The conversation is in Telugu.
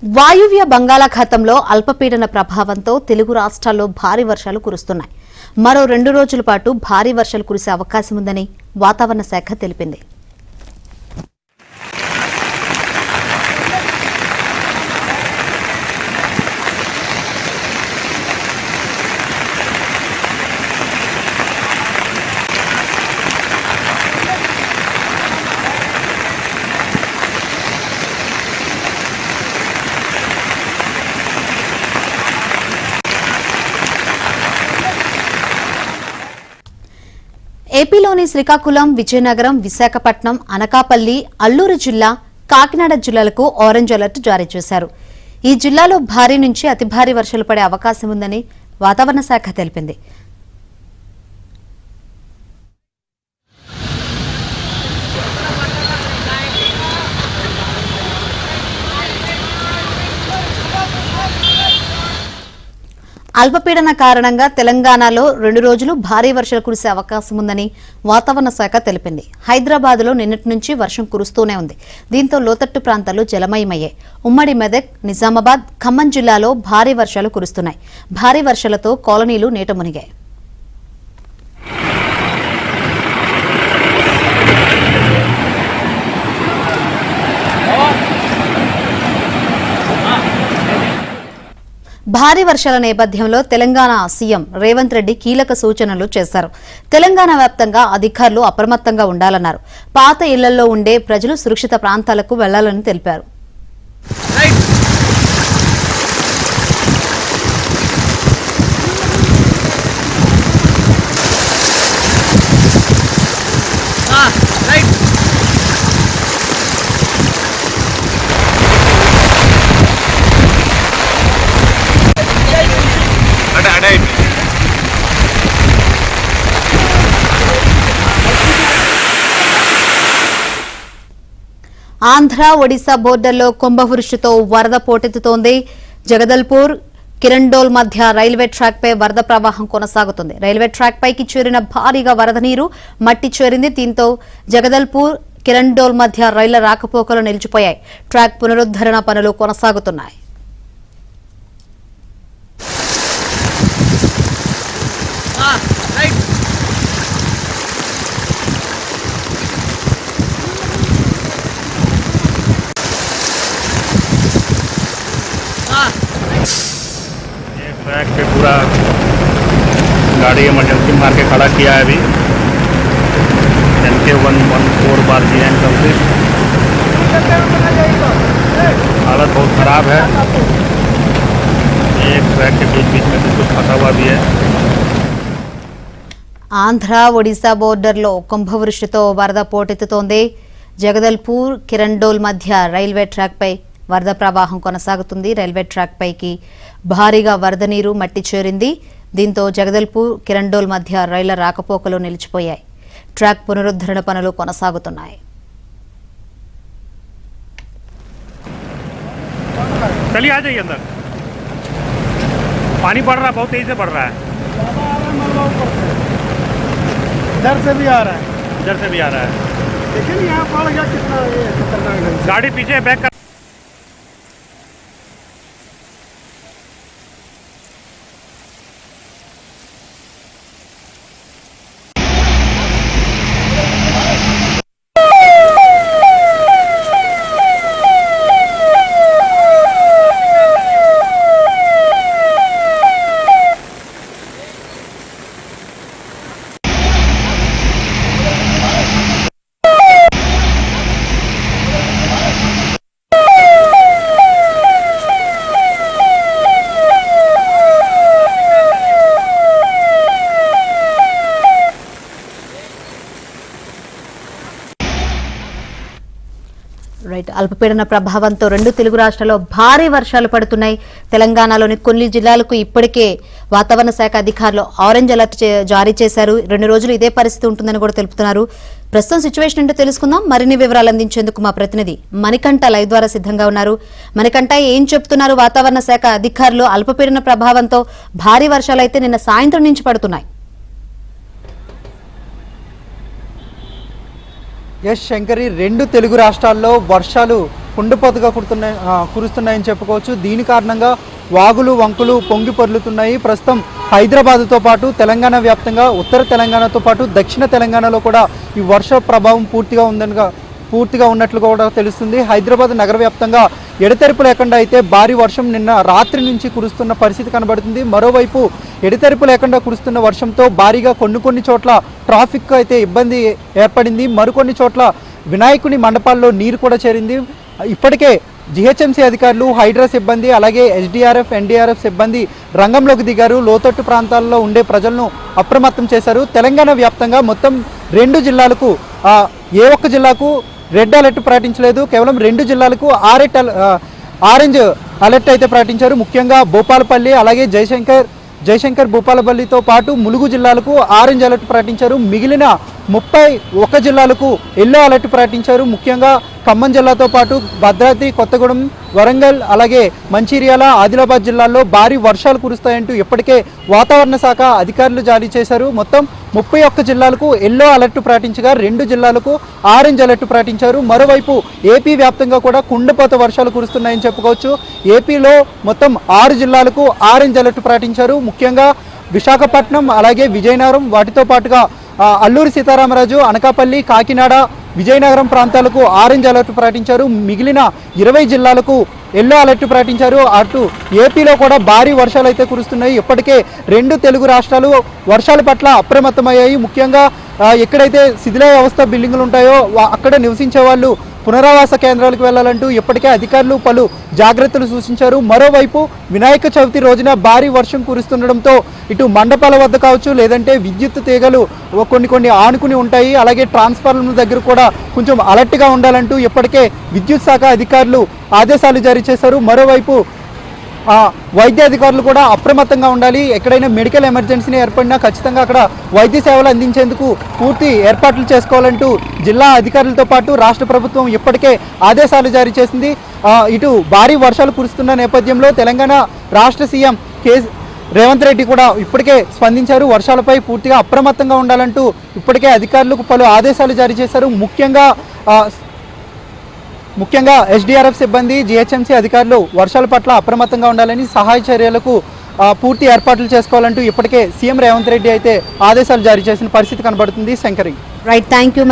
వాయువ్య బంగాళాఖాతంలో అల్పపీడన ప్రభావంతో తెలుగు రాష్ట్రాల్లో భారీ వర్షాలు కురుస్తున్నాయి. మరో 2 రోజుల పాటు భారీ వర్షాలు కురిసే అవకాశం ఉందని వాతావరణ శాఖ తెలిపింది. ఏపీలోని శ్రీకాకుళం, విజయనగరం, విశాఖపట్నం, అనకాపల్లి, అల్లూరు జిల్లా, కాకినాడ జిల్లాలకు ఆరెంజ్ అలర్ట్ జారీ చేశారు. ఈ జిల్లాలో భారీ నుంచి అతి భారీ వర్షాలు పడే అవకాశం ఉందని వాతావరణ శాఖ తెలిపింది. అల్పపీడన కారణంగా తెలంగాణలో 2 రోజులు భారీ వర్షాలు కురిసే అవకాశం ఉందని వాతావరణ శాఖ తెలిపింది. హైదరాబాద్లో నిన్నటి నుంచి వర్షం కురుస్తూనే ఉంది. దీంతో లోతట్టు ప్రాంతాలు జలమయమయ్యాయి. ఉమ్మడి మెదక్, నిజామాబాద్, ఖమ్మం జిల్లాలో భారీ వర్షాలు కురుస్తున్నాయి. భారీ వర్షాలతో కాలనీలు నీట మునిగాయి. భారీ వర్షాల నేపథ్యంలో తెలంగాణ సీఎం రేవంత్ రెడ్డి కీలక సూచనలు చేశారు. తెలంగాణ వ్యాప్తంగా అధికారులు అప్రమత్తంగా ఉండాలన్నారు. పాత ఇళ్లలో ఉండే ప్రజలు సురక్షిత ప్రాంతాలకు వెళ్లాలని తెలిపారు. ఆంధ్ర, ఒడిశా బోర్డర్లో కుంభవృష్టితో వరద పోటెత్తుతోంది. జగదల్పూర్, కిరండోల్ మధ్య రైల్వే ట్రాక్ పై వరద ప్రవాహం కొనసాగుతుంది. రైల్వే ట్రాక్ పైకి చేరిన భారీగా వరద నీరు మట్టి చేరింది. దీంతో జగదల్పూర్, కిరండోల్ మధ్య రైళ్ల రాకపోకలు నిలిచిపోయాయి. ట్రాక్ పునరుద్ధరణ పనులు కొనసాగుతున్నాయి. ट्रैक पे पूरा गाड़ी इमरजेंसी मार के खड़ा किया है अभी NK 114 GN कंप्लीट। हालत बहुत ख़राब है। एक ट्रैक के बीच में कुछ फंसा हुआ भी है। ఆంధ్ర, ఒడిశా బోర్డర్లో కుంభవృష్టితో వరద పోటెత్తుతోంది. జగదల్పూర్, కిరండోల్ మధ్య రైల్వే ట్రాక్ పై వరద ప్రవాహం కొనసాగుతుంది. రైల్వే ట్రాక్ పైకి భారీగా వరద నీరు మట్టి చేరింది. దీంతో జగదల్పూర్, కిరండోల్ మధ్య రైళ్ల రాకపోకలు నిలిచిపోయాయి. ట్రాక్ పునరుద్ధరణ పనులు కొనసాగుతున్నాయి. चलिए आ जाइए अंदर। पानी बढ़ रहा है, बहुत तेजी से बढ़ रहा है। इधर से भी आ रहा है, इधर से भी आ रहा है। लेकिन यहाँ पड़ गया कितना ये खतरनाक ढंग से। गाड़ी पीछे बैक कर। అల్పపీడన ప్రభావంతో 2 తెలుగు రాష్ట్రాల్లో భారీ వర్షాలు పడుతున్నాయి. తెలంగాణలోని కొన్ని జిల్లాలకు ఇప్పటికే వాతావరణ శాఖ అధికారులు ఆరెంజ్ అలర్ట్ జారీ చేశారు. 2 రోజులు ఇదే పరిస్థితి ఉంటుందని కూడా తెలుపుతున్నారు. ప్రస్తుతం సిచ్యువేషన్ ఏంటో తెలుసుకుందాం. మరిన్ని వివరాలు అందించేందుకు మా ప్రతినిధి మణికంఠ లైవ్ ద్వారా సిద్ధంగా ఉన్నారు. మణికంఠ, ఏం చెప్తున్నారు వాతావరణ శాఖ అధికారులు? అల్పపీడన ప్రభావంతో భారీ వర్షాలు అయితే నిన్న సాయంత్రం నుంచి పడుతున్నాయి. ఎస్ శంకరి, 2 తెలుగు రాష్ట్రాల్లో వర్షాలు కుండపోతగా కురుస్తున్నాయని చెప్పుకోవచ్చు. దీని కారణంగా వాగులు వంకులు పొంగి పొర్లుతున్నాయి. ప్రస్తుతం హైదరాబాద్తో పాటు తెలంగాణ వ్యాప్తంగా ఉత్తర తెలంగాణతో పాటు దక్షిణ తెలంగాణలో కూడా ఈ వర్ష ప్రభావం పూర్తిగా ఉన్నట్లు కూడా తెలుస్తుంది. హైదరాబాద్ నగర వ్యాప్తంగా ఎడతెరిపి లేకుండా అయితే భారీ వర్షం నిన్న రాత్రి నుంచి కురుస్తున్న పరిస్థితి కనబడుతుంది. మరోవైపు ఎడతెరిపి లేకుండా కురుస్తున్న వర్షంతో భారీగా కొన్ని చోట్ల ట్రాఫిక్ అయితే ఇబ్బంది ఏర్పడింది. మరికొన్ని చోట్ల వినాయకుని మండపాల్లో నీరు కూడా చేరింది. ఇప్పటికే జిహెచ్ఎంసీ అధికారులు, హైడ్రా సిబ్బంది, అలాగే ఎస్డీఆర్ఎఫ్, ఎన్డీఆర్ఎఫ్ సిబ్బంది రంగంలోకి దిగారు. లోతట్టు ప్రాంతాల్లో ఉండే ప్రజలను అప్రమత్తం చేశారు. తెలంగాణ వ్యాప్తంగా మొత్తం 2 జిల్లాలకు ఏ ఒక్క జిల్లాకు రెడ్ అలర్ట్ ప్రకటించలేదు. కేవలం 2 జిల్లాలకు ఆరెంజ్ అలర్ట్ అయితే ప్రకటించారు. ముఖ్యంగా భూపాలపల్లి, అలాగే జయశంకర్ భూపాలపల్లితో పాటు ములుగు జిల్లాలకు ఆరెంజ్ అలర్ట్ ప్రకటించారు. మిగిలిన 31 జిల్లాలకు ఎల్లో అలర్ట్ ప్రకటించారు. ముఖ్యంగా ఖమ్మం జిల్లాతో పాటు భద్రాద్రి కొత్తగూడెం, వరంగల్, అలాగే మంచిర్యాల, ఆదిలాబాద్ జిల్లాల్లో భారీ వర్షాలు కురుస్తాయంటూ ఇప్పటికే వాతావరణ శాఖ అధికారులు జారీ చేశారు. మొత్తం 31 జిల్లాలకు ఎల్లో అలర్ట్ ప్రకటించగా 2 జిల్లాలకు ఆరెంజ్ అలర్ట్ ప్రకటించారు. మరోవైపు ఏపీ వ్యాప్తంగా కూడా కుండపోత వర్షాలు కురుస్తున్నాయని చెప్పుకోవచ్చు. ఏపీలో మొత్తం 6 జిల్లాలకు ఆరెంజ్ అలర్ట్ ప్రకటించారు. ముఖ్యంగా విశాఖపట్నం, అలాగే విజయనగరం, వాటితో పాటుగా అల్లూరి సీతారామరాజు, అనకాపల్లి, కాకినాడ, విజయనగరం ప్రాంతాలకు ఆరెంజ్ అలర్ట్ ప్రకటించారు. మిగిలిన 20 జిల్లాలకు ఎల్లో అలర్ట్ ప్రకటించారు. అటు ఏపీలో కూడా భారీ వర్షాలు అయితే కురుస్తున్నాయి. ఇప్పటికే 2 తెలుగు రాష్ట్రాలు వర్షాల పట్ల అప్రమత్తమయ్యాయి. ముఖ్యంగా ఎక్కడైతే శిథిల వ్యవస్థ బిల్డింగులు ఉంటాయో అక్కడ నివసించే వాళ్ళు పునరావాస కేంద్రాలకు వెళ్లాలంటూ ఇప్పటికే అధికారులు పలు జాగ్రత్తలు సూచించారు. మరోవైపు వినాయక చవితి రోజున భారీ వర్షం కురుస్తుండడంతో ఇటు మండపాల వద్ద కావచ్చు, లేదంటే విద్యుత్ తీగలు కొన్ని ఆనుకుని ఉంటాయి. అలాగే ట్రాన్స్ఫార్మర్ల దగ్గర కూడా కొంచెం అలర్ట్గా ఉండాలంటూ ఇప్పటికే విద్యుత్ శాఖ అధికారులు ఆదేశాలు జారీ చేశారు. మరోవైపు వైద్య అధికారులు కూడా అప్రమత్తంగా ఉండాలి. ఎక్కడైనా మెడికల్ ఎమర్జెన్సీని ఏర్పడినా ఖచ్చితంగా అక్కడ వైద్య సేవలు అందించేందుకు పూర్తి ఏర్పాట్లు చేసుకోవాలంటూ జిల్లా అధికారులతో పాటు రాష్ట్ర ప్రభుత్వం ఇప్పటికే ఆదేశాలు జారీ చేసింది. ఇటు భారీ వర్షాలు కురుస్తున్న నేపథ్యంలో తెలంగాణ రాష్ట్ర సీఎం రేవంత్ రెడ్డి కూడా ఇప్పటికే స్పందించారు. వర్షాలపై పూర్తిగా అప్రమత్తంగా ఉండాలంటూ ఇప్పటికే అధికారులకు పలు ఆదేశాలు జారీ చేశారు. ముఖ్యంగా ఎస్డీఆర్ఎఫ్ సిబ్బంది, జిహెచ్ఎంసీ అధికారులు వర్షాల పట్ల అప్రమత్తంగా ఉండాలని, సహాయ చర్యలకు పూర్తి ఏర్పాట్లు చేసుకోవాలంటూ ఇప్పటికే సీఎం రేవంత్ రెడ్డి అయితే ఆదేశాలు జారీ చేసిన పరిస్థితి కనబడుతుంది. శంకరి. Right, thank you.